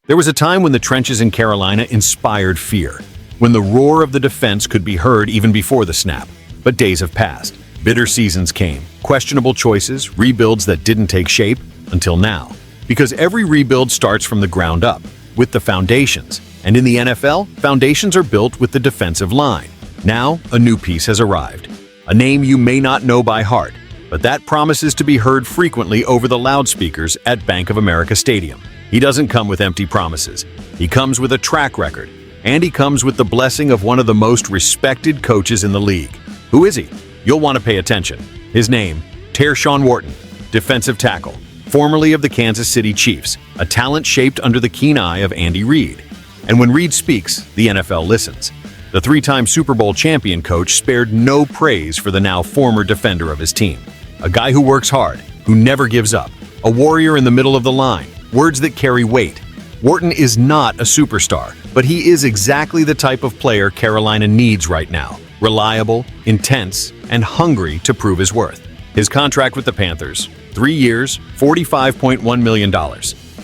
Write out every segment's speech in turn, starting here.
There was a time when the trenches in Carolina inspired fear, when the roar of the defense could be heard even before the snap. But days have passed. Bitter seasons came, questionable choices, rebuilds that didn't take shape until now. Because every rebuild starts from the ground up, with the foundations. And in the NFL, foundations are built with the defensive line. Now, a new piece has arrived. A name you may not know by heart, but that promises to be heard frequently over the loudspeakers at Bank of America Stadium. He doesn't come with empty promises. He comes with a track record, and he comes with the blessing of one of the most respected coaches in the league. Who is he? You'll want to pay attention. His name, Tershawn Wharton, defensive tackle, formerly of the Kansas City Chiefs, a talent shaped under the keen eye of Andy Reid. And when Reid speaks, the NFL listens. The three-time Super Bowl champion coach spared no praise for the now former defender of his team. A guy who works hard, who never gives up, a warrior in the middle of the line, words that carry weight. Wharton is not a superstar, but he is exactly the type of player Carolina needs right now. Reliable, intense, and hungry to prove his worth. His contract with the Panthers, 3 years, $45.1 million.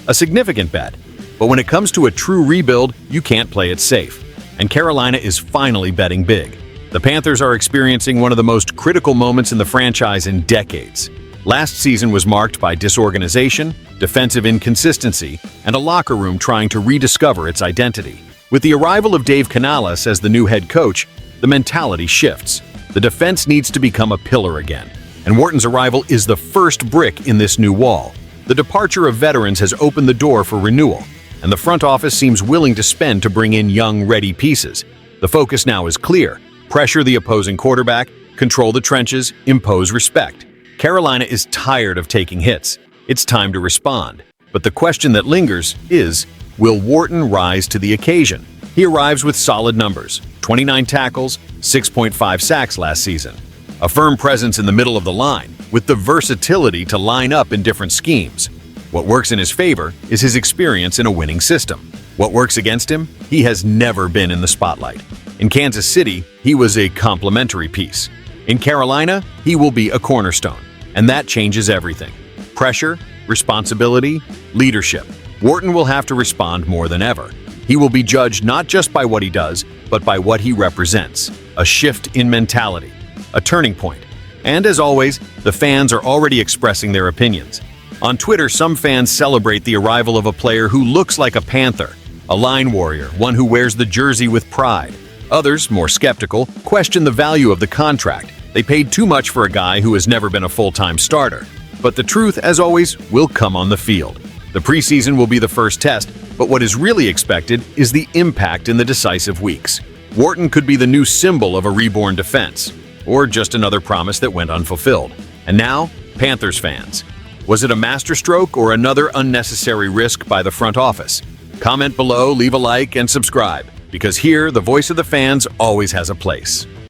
A significant bet. But when it comes to a true rebuild, you can't play it safe. And Carolina is finally betting big. The Panthers are experiencing one of the most critical moments in the franchise in decades. Last season was marked by disorganization, defensive inconsistency, and a locker room trying to rediscover its identity. With the arrival of Dave Canales as the new head coach, the mentality shifts. The defense needs to become a pillar again, and Wharton's arrival is the first brick in this new wall. The departure of veterans has opened the door for renewal, and the front office seems willing to spend to bring in young, ready pieces. The focus now is clear: pressure the opposing quarterback, control the trenches, impose respect. Carolina is tired of taking hits. It's time to respond. But the question that lingers is, will Wharton rise to the occasion? He arrives with solid numbers: 29 tackles, 6.5 sacks last season. A firm presence in the middle of the line, with the versatility to line up in different schemes. What works in his favor is his experience in a winning system. What works against him? He has never been in the spotlight. In Kansas City, he was a complementary piece. In Carolina, he will be a cornerstone. And that changes everything. Pressure, responsibility, leadership. Wharton will have to respond more than ever. He will be judged not just by what he does, but by what he represents. A shift in mentality. A turning point. And as always, the fans are already expressing their opinions. On Twitter, some fans celebrate the arrival of a player who looks like a Panther, a line warrior, one who wears the jersey with pride. Others, more skeptical, question the value of the contract. They paid too much for a guy who has never been a full-time starter. But the truth, as always, will come on the field. The preseason will be the first test, but what is really expected is the impact in the decisive weeks. Wharton could be the new symbol of a reborn defense, or just another promise that went unfulfilled. And now, Panthers fans. Was it a masterstroke or another unnecessary risk by the front office? Comment below, leave a like, and subscribe, because here, the voice of the fans always has a place.